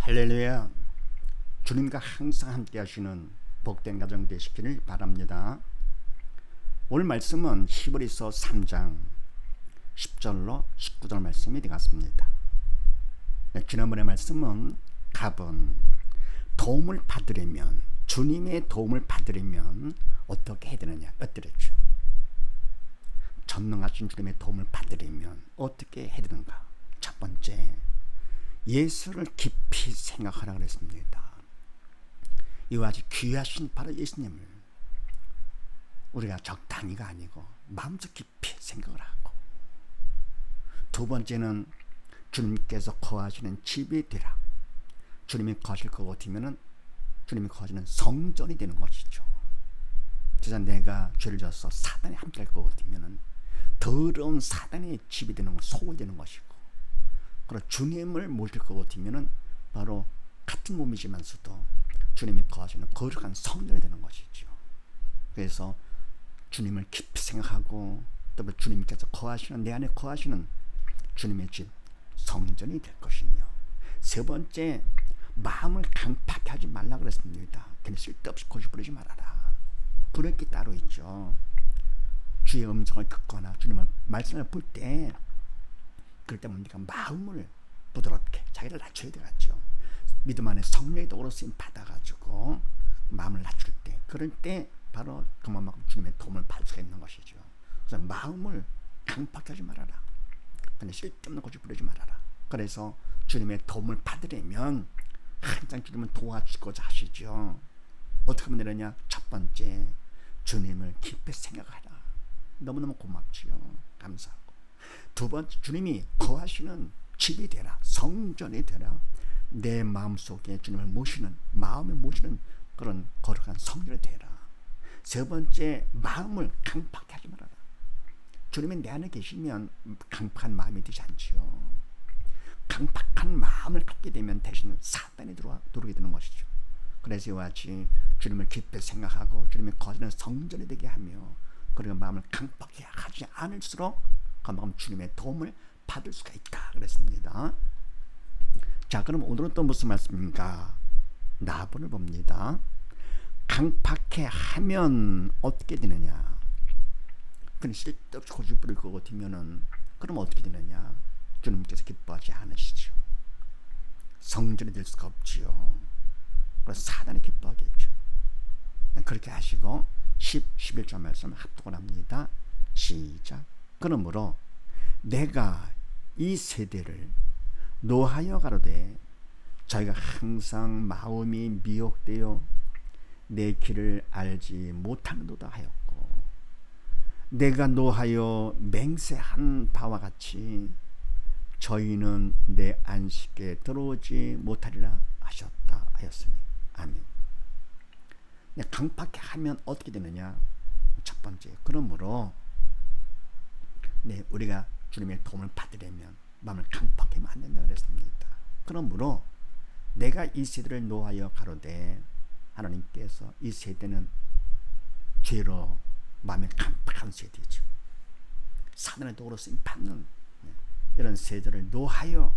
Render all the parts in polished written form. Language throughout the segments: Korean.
할렐루야. 주님과 항상 함께 하시는 복된 가정 되시기를 바랍니다. 오늘 말씀은 히브리서 3장 10절로 19절 말씀이 되겠습니다. 지난번의 말씀은 갑은 도움을 받으려면, 주님의 도움을 받으려면 어떻게 해야 되느냐 였더랬죠. 전능하신 주님의 도움을 받으려면 어떻게 해야 되는가. 첫 번째, 예수를 깊이 생각하라 그랬습니다. 이와 아주 귀하신 바로 예수님을 우리가 적당히가 아니고 마음속 깊이 생각을 하고, 두 번째는 주님께서 거하시는 집이 되라. 주님이 거하실 것 같으면 주님이 거하시는 성전이 되는 것이죠. 그래서 내가 죄를 져서 사단이 함께할 것 같으면 더러운 사단의 집이 되는 것, 속이 되는 것이고, 그리고 주님을 모실 것 같으면 바로 같은 몸이지만서도 주님이 거하시는 거룩한 성전이 되는 것이죠. 그래서 주님을 깊이 생각하고, 또 주님께서 거하시는, 내 안에 거하시는 주님의 집 성전이 될 것이며, 세 번째, 마음을 강팍하게 하지 말라 그랬습니다. 그냥 쓸데없이 고집부리지 말아라. 부를 게 따로 있죠. 주의 음성을 듣거나 주님의 말씀을 볼 때, 그럴 때 우리가 마음을 부드럽게 자기를 낮춰야 되겠죠. 믿음 안에 성령의 도구로 쓰임 받아가지고 마음을 낮출 때, 그럴 때 바로 그만큼 주님의 도움을 받을 수 있는 것이죠. 그래서 마음을 강팍하게 하지 말아라. 그냥 쓸데없는 고집 부리지 말아라. 그래서 주님의 도움을 받으려면 항상 주님을 도와주고자 하시죠. 어떻게 하면 되느냐? 첫 번째, 주님을 깊이 생각하라. 너무너무 고맙지요. 감사하고. 두 번째, 주님이 거하시는 집이 되라. 성전이 되라. 내 마음속에 주님을 모시는, 마음에 모시는 그런 거룩한 성전이 되라. 세 번째, 마음을 강팍하게 하지 말아라. 주님이 내 안에 계시면 강팍한 마음이 되지 않지요. 강팍한 마음을 갖게 되면 대신 사단이 들어오게 되는 것이죠. 그래서 이와 같이 주님을 깊이 생각하고 주님이 거하시는 성전이 되게 하며, 그리고 마음을 강팍하게 하지 않을수록 그만큼 주님의 도움을 받을 수가 있다 그랬습니다. 자, 그럼 오늘은 또 무슨 말씀입니까? 나본을 봅니다. 강팍해 하면 어떻게 되느냐? 그냥 쓸데없이 고집 부릴 것 같으면은 그럼 어떻게 되느냐? 주님께서 기뻐하지 않으시죠. 성전이 될 수가 없지요. 그래서 사단이 기뻐하겠죠. 그렇게 하시고 11절 말씀을 합독을 합니다. 시작. 그러므로 내가 이 세대를 노하여 가로되 저희가 항상 마음이 미혹되어 내 길을 알지 못하는도다 하였고, 내가 노하여 맹세한 바와 같이 저희는 내 안식에 들어오지 못하리라 하셨다 하였으니. 아멘. 강팍하게 하면 어떻게 되느냐? 첫 번째, 그러므로 우리가 주님의 도움을 받으려면 마음을 강팍하게 하면 안 된다 그랬습니다. 그러므로 내가 이 세대를 노하여 가로되, 하나님께서 이 세대는 죄로 마음에 강팍한 세대죠. 사단의 도구로 쓰임 받는 이런 세대를 노하여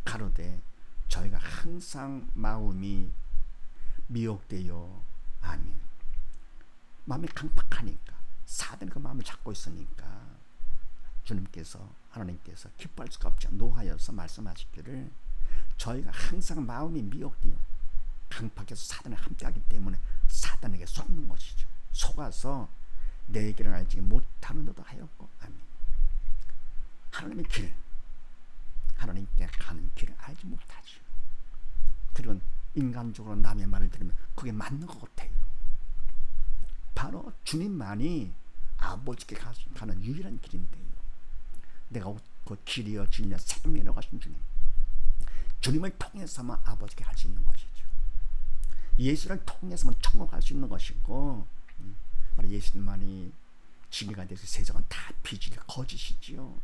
가로되 저희가 항상 마음이 미혹되어. 아멘. 마음이 강팍하니까, 사단이 그 마음을 잡고 있으니까 주님께서, 하나님께서 기뻐할 수가 없죠. 노하여서 말씀하시기를 저희가 항상 마음이 미혹되어 강팍해서 사단에 함께하기 때문에 사단에게 속는 것이죠. 속아서 내 길을 알지 못하는도다 하였고. 아멘. 하나님의 길, 하나님께 가는 길을 알지 못하죠. 그리고 인간적으로 남의 말을 들으면 그게 맞는 것 같아요. 바로 주님만이 아버지께 가는 유일한 길인데요. 내가 그 길이여 진리여 생명이라고 하신 주님, 주님을 통해서만 아버지께 갈 수 있는 것이죠. 예수를 통해서만 천국 갈 수 있는 것이고, 바로 예수님만이 진리가 되어서 세상은 다 비질이 거짓이지요.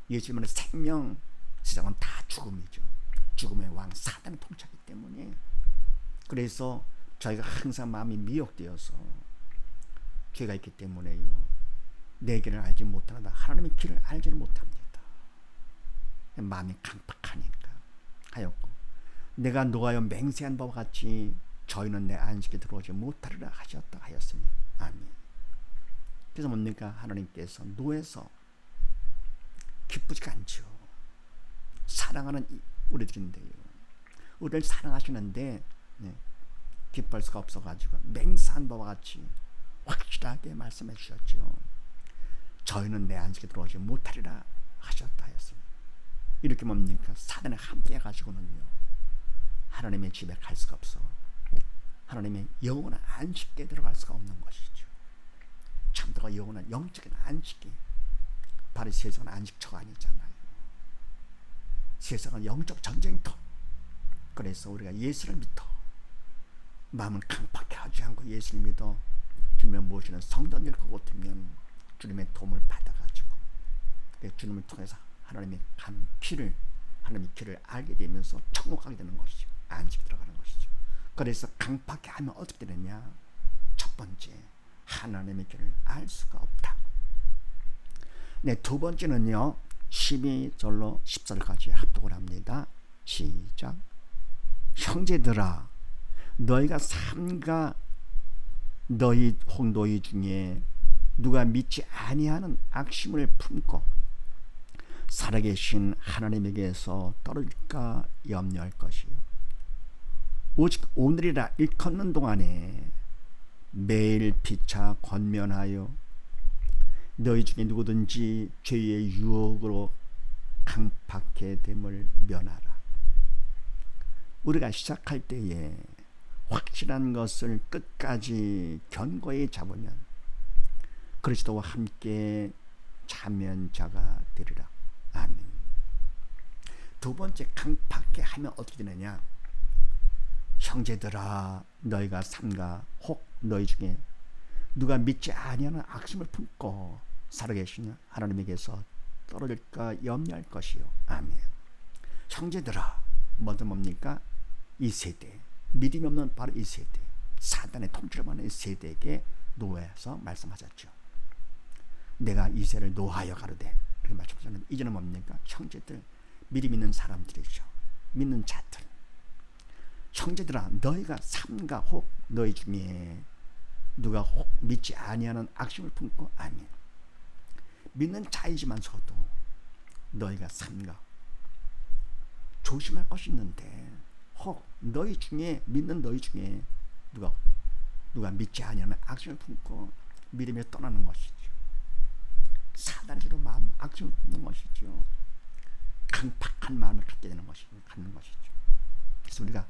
예수님만의 생명, 세상은 다 죽음이죠. 죽음의 왕 사단이 통치하기 때문에. 그래서 저희가 항상 마음이 미혹되어서 죄가 있기 때문에요, 내 길을 알지 못하다. 하나님의 길을 알지를 못합니다. 마음이 강팍하니까 하였고, 내가 노하여 맹세한 바와 같이 저희는 내 안식에 들어오지 못하리라 하셨다 하였으니 아멘. 그래서 뭡니까? 하나님께서 노에서 기쁘지가 않죠. 사랑하는 우리들인데요. 우리를 사랑하시는데 기뻐할 수가 없어가지고 맹세한 바와 같이 확실하게 말씀해 주셨죠. 저희는 내 안식에 들어오지 못하리라 하셨다 하였습니다. 이렇게 뭡니까? 사단에 함께 해가지고는요 하나님의 집에 갈 수가 없어. 하나님의 영원한 안식에 들어갈 수가 없는 것이죠. 참다가 영원한 영적인 안식이 바로 세상은 안식처가 아니잖아요. 세상은 영적 전쟁터. 그래서 우리가 예수를 믿어 마음을 강팍해 하지 않고 예수를 믿어 주님의 모시는 성전일 것 같으면 주님의 도움을 받아가지고 주님을 통해서 하나님의 길을 하나님의 길을 알게 되면서 천국하게 되는 것이죠. 안식에 들어가는 것이죠. 그래서 강팍해 하면 어떻게 되느냐? 첫 번째, 하나님의 길을 알 수가 없다. 네, 두 번째는요 12절로 14절까지 합독을 합니다. 시작. 형제들아, 너희가 삼가 너희 홍도희 중에 누가 믿지 아니하는 악심을 품고 살아계신 하나님에게서 떨어질까 염려할 것이요. 오직 오늘이라 일컫는 동안에 매일 피차 권면하여 너희 중에 누구든지 죄의 유혹으로 강팍해 됨을 면하라. 우리가 시작할 때에 확실한 것을 끝까지 견고히 잡으면 그리스도와 함께 참여자가 되리라. 아멘. 두 번째, 강팍해 하면 어떻게 되느냐? 형제들아, 너희가 삼가 혹 너희 중에 누가 믿지 아니하는 악심을 품고 살아계시냐 하나님에게서 떨어질까 염려할 것이요. 아멘. 형제들아, 먼저 뭡니까? 이 세대, 믿음이 없는 바로 이 세대, 사단의 통치를 받는 이 세대에게 노해서 말씀하셨죠. 내가 이 세를 노하여 가로되, 그렇게 말씀하셨는데 이제는 뭡니까? 형제들, 믿음 있는 사람들이죠. 믿는 자들. 형제들아, 너희가 삼가 혹 너희 중에 누가 혹 믿지 아니하는 악심을 품고, 아멘. 믿는 자이지만서도 너희가 삼가 조심할 것이 있는데 혹 너희 중에 믿는 너희 중에 누가 믿지 아니하는 악심을 품고 믿음에 떠나는 것이죠. 사단의 주로 마음 악심을 품는 것이죠. 강팍한 마음을 갖게 되는 것이죠. 그래서 우리가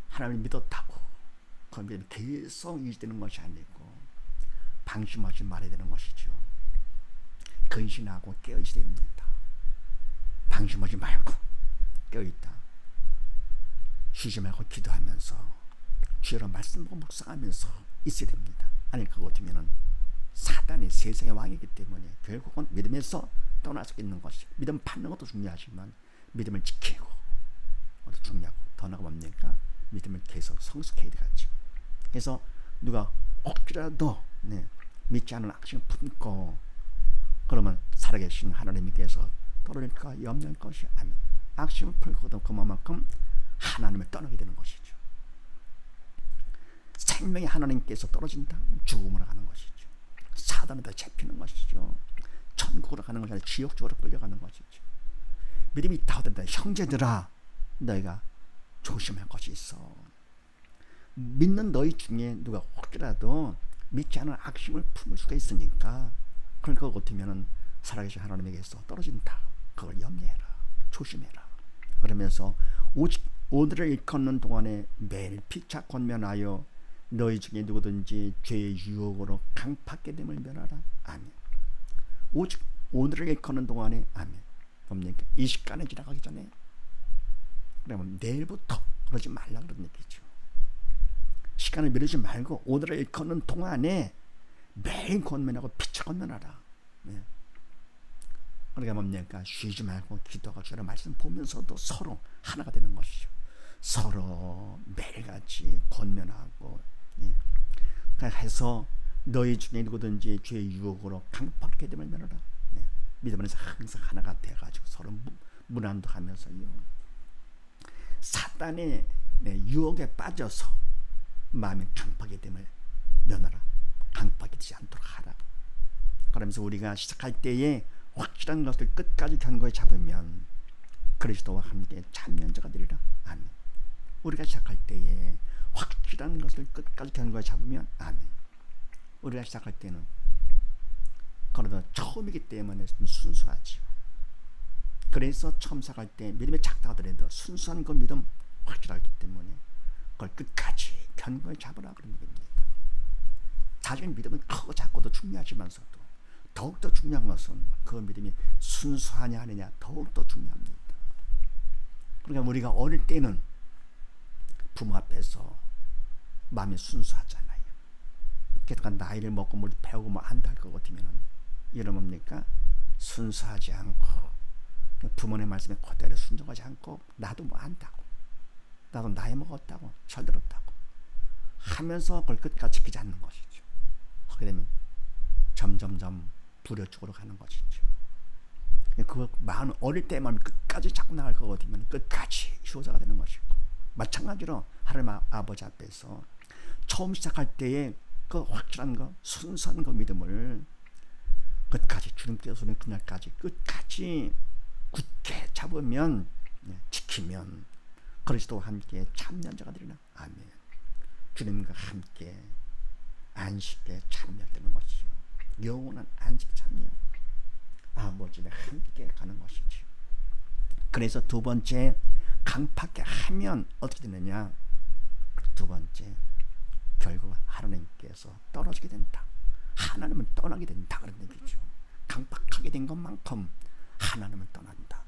하나님을 믿었다고 그 믿음이 계속 유지되는 것이 아니고 방심하지 말아야 되는 것이죠. 근신하고 깨어있어야 됩니다. 방심하지 말고 깨어있다. 쉬지 말고 기도하면서 주여로 말씀 보고 묵상하면서 있어야 됩니다. 아니 그거 같으면은 사단이 세상의 왕이기 때문에 결국은 믿음에서 떠날 수 있는 것이, 믿음 받는 것도 중요하지만 믿음을 지키고 것도 중요하고, 더 나아가 뭡니까? 믿음을 계속 성숙해야 되겠죠. 그래서 누가 혹시라도 믿지 않는 악심을 품고 그러면 살아계신 하나님께서 떨어질까 염려할 것이 아멘. 악심을 풀고도 그만큼 하나님을 떠나게 되는 것이죠. 생명이 하나님께서 떨어진다, 죽음으로 가는 것이죠. 사단에다 잡히는 것이죠. 천국으로 가는 것이 아니라 지옥 쪽으로 끌려가는 것이죠. 믿음이 있다 하더라도 형제들아, 너희가 조심할 것이 있어. 믿는 너희 중에 누가 혹시라도 믿지 않은 악심을 품을 수가 있으니까, 그러니까 같으면 살아계신 하나님에게서 떨어진다. 그걸 염려해라. 조심해라. 그러면서 오직 오늘을 일컫는 동안에 매일 피차 권면하여 너희 중에 누구든지 죄의 유혹으로 강팍게 됨을 면하라. 아멘. 오직 오늘을 일컫는 동안에, 아멘. 뭡니까? 이 시간에 지나가기 전에, 그러면 내일부터 그러지 말라 그런 얘기죠. 시간을 미루지 말고 오늘을 일컫는 동안에 매일 권면하고 피차 권면하라. 네. 그러니까 뭡니까? 쉬지 말고 기도하고 주의 말씀 보면서도 서로 하나가 되는 것이죠. 서로 매일같이 권면하고, 해서 너희 중에 누구든지 죄의 유혹으로 강팍하게 됨을 면하라. 믿음 안에서 항상 하나가 돼가지고 서로 문안도 하면서요. 사단의 유혹에 빠져서 마음이 강팍이 됨을 면하라. 강팍이 되지 않도록 하라. 그러면서 우리가 시작할 때에 확실한 것을 끝까지 견고히 잡으면 그리스도와 함께 참여자가 되리라. 아멘. 우리가 시작할 때에 확실한 것을 끝까지 견고히 잡으면 아멘. 우리가 시작할 때는 그러나 처음이기 때문에 순수하지요. 그래서 처음 시작할 때 믿음이 작다하더라도 순수한 그 믿음 확실하기 때문에 그걸 끝까지 견고히 잡으라 그런 얘기입니다. 사실 믿음은 크고 작고도 중요하지만서도 더욱더 중요한 것은 그 믿음이 순수하냐 아니냐 더욱더 중요합니다. 그러니까 우리가 어릴 때는 부모 앞에서 마음이 순수하잖아요. 게다가 나이를 먹고 뭘 배우고 뭐 안다 할 것 같으면 이런 뭡니까? 순수하지 않고 부모님 말씀에 그대로 순종하지 않고 나도 뭐 안다고 나도 나이 먹었다고 철들었다고 하면서 그걸 끝까지 지키지 않는 것이죠. 하게 되면 점점점 불효 쪽으로 가는 것이죠. 그 마음 어릴 때 마음이 끝까지 잡고 나갈 것 같으면 끝까지 효자가 되는 것이고 마찬가지로 하나님 아버지 앞에서 처음 시작할 때의 그 확실한 거 순수한 그 믿음을 끝까지 주님께서 오는 그날까지 끝까지 굳게 잡으면 지키면 그리스도와 함께 참여자가 되리라. 아멘. 주님과 함께 안식에 참여되는 것이요 영원한 안식 참여 아버지와 함께 가는 것이죠. 그래서 두 번째 강팍하게 하면 어떻게 되느냐? 두 번째 결국 하나님께서 떨어지게 된다. 하나님은 떠나게 된다 그런 얘기죠. 강팍하게 된 것만큼 하나님은 떠난다.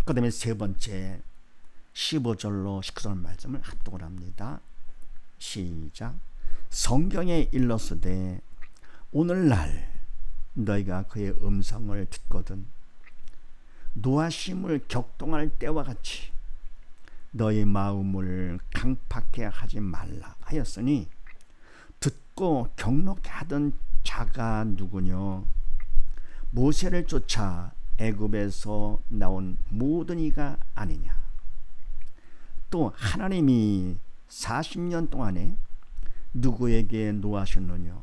그 다음에 세 번째 15절로 19절 말씀을 합독을 합니다. 시작. 성경에 일렀으되 오늘날 너희가 그의 음성을 듣거든 노하심을 격동할 때와 같이 너희 마음을 강팍해 하지 말라 하였으니 듣고 경록해 하던 자가 누구뇨? 모세를 쫓아 애굽에서 나온 모든 이가 아니냐? 또 하나님이 40년 동안에 누구에게 노하셨느냐?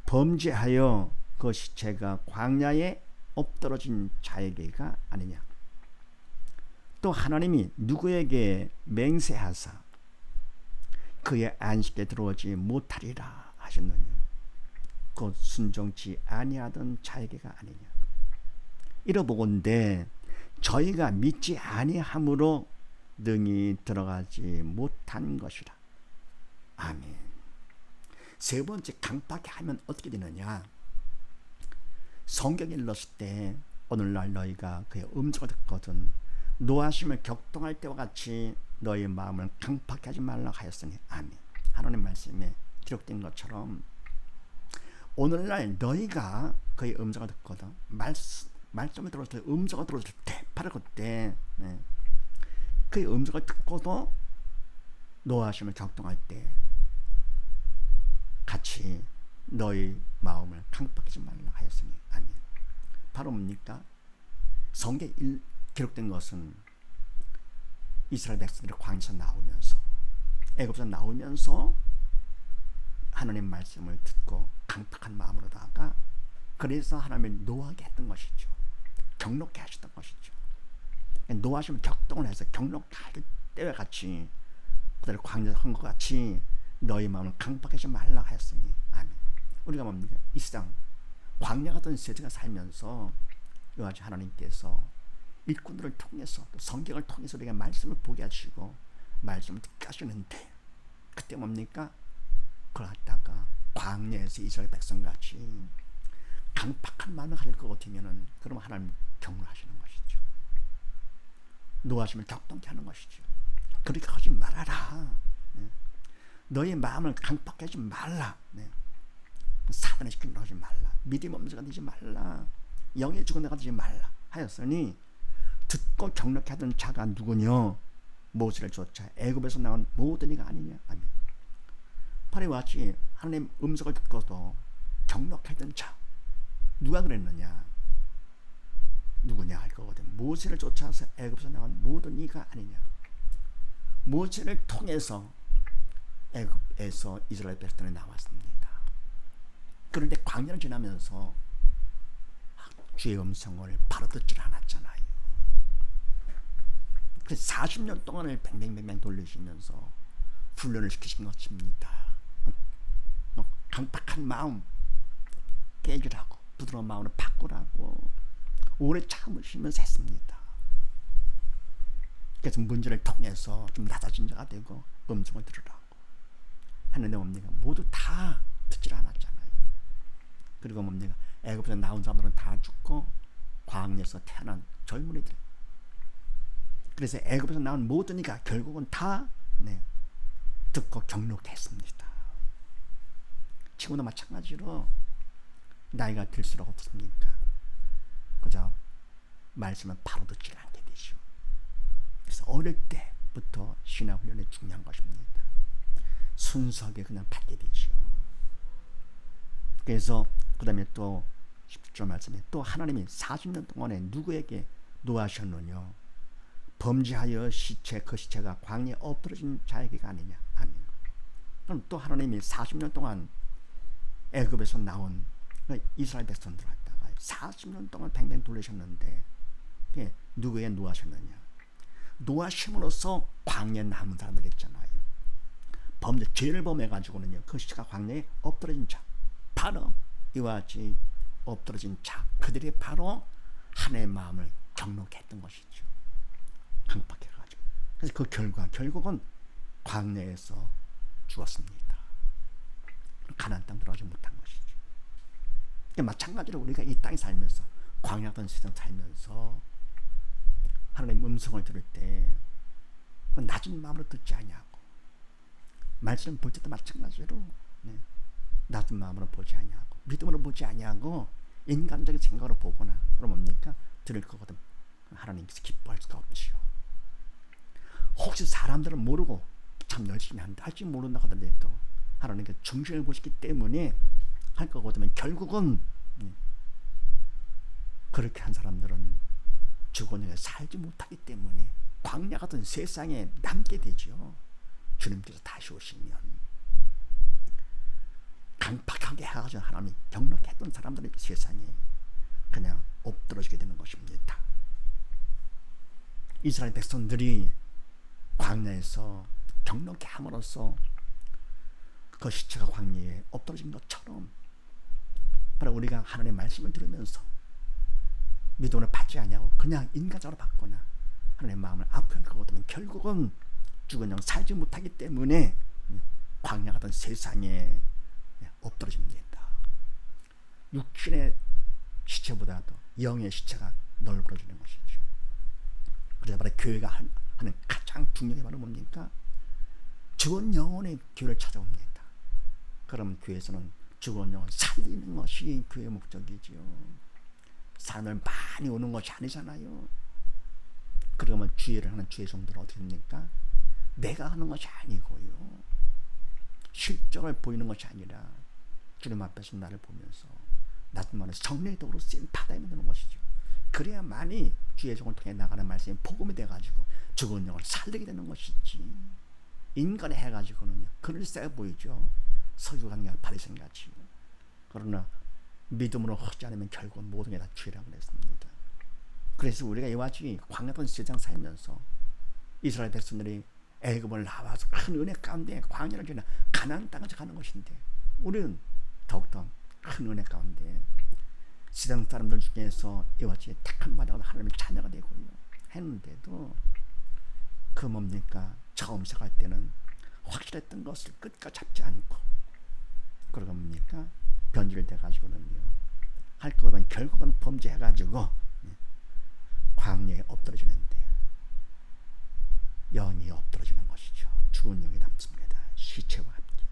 범죄하여 그 시체가 광야에 엎드러진 자에게가 아니냐? 또 하나님이 누구에게 맹세하사 그의 안식에 들어오지 못하리라 하셨느냐? 곧 순종치 아니하던 자에게가 아니냐? 이러보건대 저희가 믿지 아니함으로 능히 들어가지 못한 것이라. 아멘. 세 번째 강팍하게 하면 어떻게 되느냐? 성경에 일렀을 때 오늘날 너희가 그의 음성을 듣거든 노하심을 격동할 때와 같이 너희 마음을 강팍하게 하지 말라 하였으니 아멘. 하나님 말씀에 기록된 것처럼 오늘날 너희가 그의 음성을 듣거든 말씀을 들었을 때 음성을 들었을 때 바로 그때 그의 음성을 듣고도 노하심을 격동할 때 같이 너희 마음을 강팍하지 말라 하였으니 아멘. 바로 뭡니까? 성경에 기록된 것은 이스라엘 백성들이 광야에서 나오면서 애굽에서 나오면서 하나님 말씀을 듣고 강팍한 마음으로다가 그래서 하나님을 노하게 했던 것이죠. 경록해 하셨던 것이죠. 노하시면 격동을 해서 경록해 할 때와 같이 그대로 광야에서 한 것 같이 너희 마음을 강팍하지 말라 하였으니 아멘. 우리가 뭡니까? 이 세상 광야 같은 세대가 살면서 여하지 하나님께서 일꾼들을 통해서 또 성경을 통해서 우리가 말씀을 보게 하시고 말씀을 듣게 하시는데 그때 뭡니까? 그걸 갖다가 광야에서 이스라엘 백성같이 강팍한 마음을 가질 것 같으면은 그럼 하나님 경고하시는 것이죠. 노하심을 격동케 하는 것이죠. 그렇게 하지 말아라. 너의 마음을 강팍하게 하지 말라. 사단의 시키는 대로 하지 말라. 믿음 없는 자가 되지 말라. 영의 죽은 자가 되지 말라 하였으니 듣고 경록해 하던 자가 누구냐? 모세를 쫓아 애굽에서 나온 모든 이가 아니냐? 아멘. 바로 이와 같이 하나님 음성을 듣고도 경록해 하던 자 누가 그랬느냐? 누구냐 할 거거든. 모세를 쫓아서 애굽에서 나온 모든 이가 아니냐. 모세를 통해서 애굽에서 이스라엘 백성이 나왔습니다. 그런데 광야를 지나면서 주의 음성을 바로 듣질 않았잖아요. 그래서 40년 동안을 뱅뱅뱅뱅 돌리시면서 훈련을 시키신 것입니다. 강팍한 마음 깨주라고, 부드러운 마음으로 바꾸라고 오래 참으시면서 했습니다. 그래서 문제를 통해서 좀 낮아진 자가 되고 음성을 들으라고 하는데 뭡니까? 모두 다 듣질 않았잖아요. 그리고 뭡니까? 애굽에서 나온 사람들은 다 죽고 광야에서 태어난 젊은이들. 그래서 애굽에서 나온 모든 이가 결국은 다 듣고 경록했습니다. 지금도 마찬가지로 나이가 들수록 어떻습니까? 그저 말씀은 바로 듣지 않게 되죠. 그래서 어릴 때부터 신앙훈련이 중요한 것입니다. 순수하게 그냥 받게 되죠. 그래서 그 다음에 또 10절 말씀에 또 하나님이 40년 동안에 누구에게 노하셨느냐? 범죄하여 그 시체가 광야에 엎드러진 자에게가 아니냐. 아멘. 그럼 또 하나님이 40년 동안 애굽에서 나온 이스라엘 백성들 갖다가 40년 동안 뱅뱅 돌리셨는데 누구에게 노하셨느냐? 노하심으로써 광야에 남은 사람들 있잖아요. 범죄 죄를 범해가지고는요 그 시체가 광야에 엎드러진 자, 바로 이와 같이 엎드러진 자, 그들이 바로 하나님의 마음을 경록게 했던 것이죠. 강팍해가지고. 그래서 그 결국은 광야에서 죽었습니다. 가나안 땅 들어가지 못한 것이죠. 마찬가지로 우리가 이 땅에 살면서 광야던 세상 살면서 하나님 음성을 들을 때 낮은 마음으로 듣지 아니하고 말씀 볼 때도 마찬가지로 낮은 마음으로 보지 아니하고 믿음으로 보지 아니하고 인간적인 생각으로 보거나 그럼 뭡니까? 들을 거거든. 하나님께서 기뻐할 수가 없지요. 혹시 사람들은 모르고 참 열심히 한다 할지 모른다 하더라도 하나님께서 중심을 보시기 때문에 할 거거든요. 결국은 그렇게 한 사람들은 죽어내가 살지 못하기 때문에 광야 같은 세상에 남게 되죠. 주님께서 다시 오시면 강팍하게 해가지고 하나님이 경록했던 사람들의 세상에 그냥 엎드러지게 되는 것입니다. 이스라엘 백성들이 광야에서 경록케 함으로써 그 시체가 광야에 엎드러진 것처럼 바로 우리가 하나님의 말씀을 들으면서 믿음을 받지 않냐고 그냥 인간적으로 받거나 하나님의 마음을 아프게 거두면 결국은 죽은 영 살지 못하기 때문에 광야 같은 세상에 엎드러집니다. 육신의 시체보다도 영의 시체가 넓어지는 것이죠. 그래서 바로 교회가 하는 가장 중요한 게 바로 뭡니까? 죽은 영혼의 교회를 찾아옵니다. 그럼 교회에서는 죽은 영혼 살리는 것이 교회의 목적이지요. 사람을 많이 오는 것이 아니잖아요. 그러면 주의를 하는 주의 종들은 어떻게 됩니까? 내가 하는 것이 아니고요. 실적을 보이는 것이 아니라 주님 앞에서 나를 보면서 나만의 성례도로 쓰임 받아야 되는 것이죠. 그래야만이 주의 종을 통해 나가는 말씀이 복음이 돼가지고 죽은 영을 살리게 되는 것이지. 인간이 해가지고는요 그럴싸해 보이죠. 서기관과 바리새인같이요. 그러나 믿음으로 하지 않으면 결국은 모든 게 다 죄라고 그랬습니다. 그래서 우리가 이와 같이 광야던 세상 살면서 이스라엘 백성들이 애굽을 나와서 큰 은혜 가운데 광야를 지나 가나안 땅을 가는 것인데 우리는 더욱더 큰 은혜 가운데 세상 사람들 중에서 이와 같이 택한 받아서 하나님의 자녀가 되고요 했는데도 그 뭡니까? 처음 시작할 때는 확실했던 것을 끝까지 잡지 않고 그러고 뭡니까? 변질이 돼가지고는요 할 거는 결국은 범죄해가지고 광야에 엎드러지는데 영이 엎드러지는 것이죠. 죽은 영이 남습니다. 시체와 함께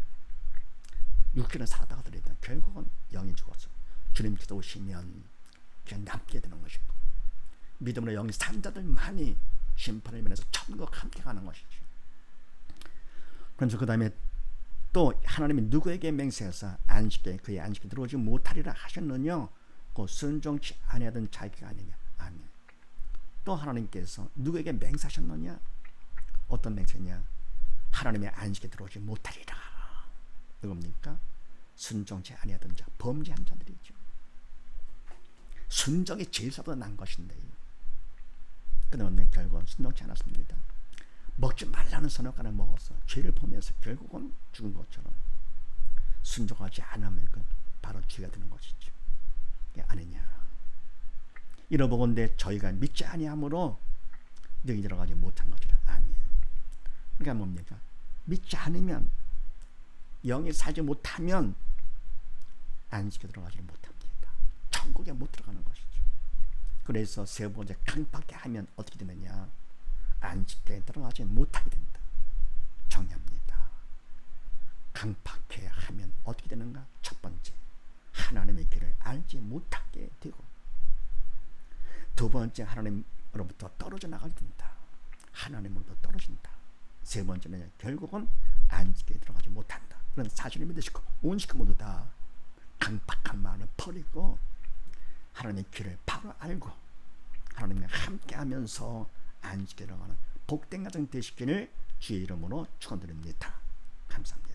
육신은 살았다 하더라도 결국은 영이 죽어서 주님께서 오시면 그냥 남게 되는 것이고 믿음으로 영이 산 자들만이 심판을 면해서 천국 함께 가는 것이죠. 그래서 그 다음에 또 하나님이 누구에게 맹세하사 안식에 그의 안식에 들어오지 못하리라 하셨느냐? 그 순종치 아니하던 자기가 아니냐? 아멘. 또 하나님께서 누구에게 맹세하셨느냐? 어떤 맹세냐? 하나님의 안식에 들어오지 못하리라. 누굽니까? 순종치 아니하던 자, 범죄한 자들이죠. 순종이 제일보다 난 것인데 그런데 결국은 순종치 않았습니다. 먹지 말라는 선악과를 먹어서 죄를 범해서 결국은 죽은 것처럼 순종하지 않으면 그 바로 죄가 되는 것이죠. 이게 아니냐? 이러보건대 저희가 믿지 아니함으로 너희 들어가지 못한 것이라. 아멘. 그러니까 뭡니까? 믿지 않으면, 영이 살지 못하면 안식에 들어가지 못합니다. 천국에 못 들어가는 것이죠. 그래서 세 번째, 강팍해 하면 어떻게 되느냐? 안식에 들어가지 못하게 된다. 정리합니다. 강팍해 하면 어떻게 되는가? 첫 번째, 하나님의 길을 알지 못하게 되고, 두 번째, 하나님으로부터 떨어져 나가게 된다. 하나님으로부터 떨어진다. 세 번째는 결국은 안식에 들어가지 못한다. 그런 사실을 믿으시고 온 식구 모두 다 강팍한 마음을 버리고 하나님의 길을 바로 알고 하나님과 함께하면서 안식에 들어가는 복된 가정 되시기를 주의 이름으로 축원드립니다. 감사합니다.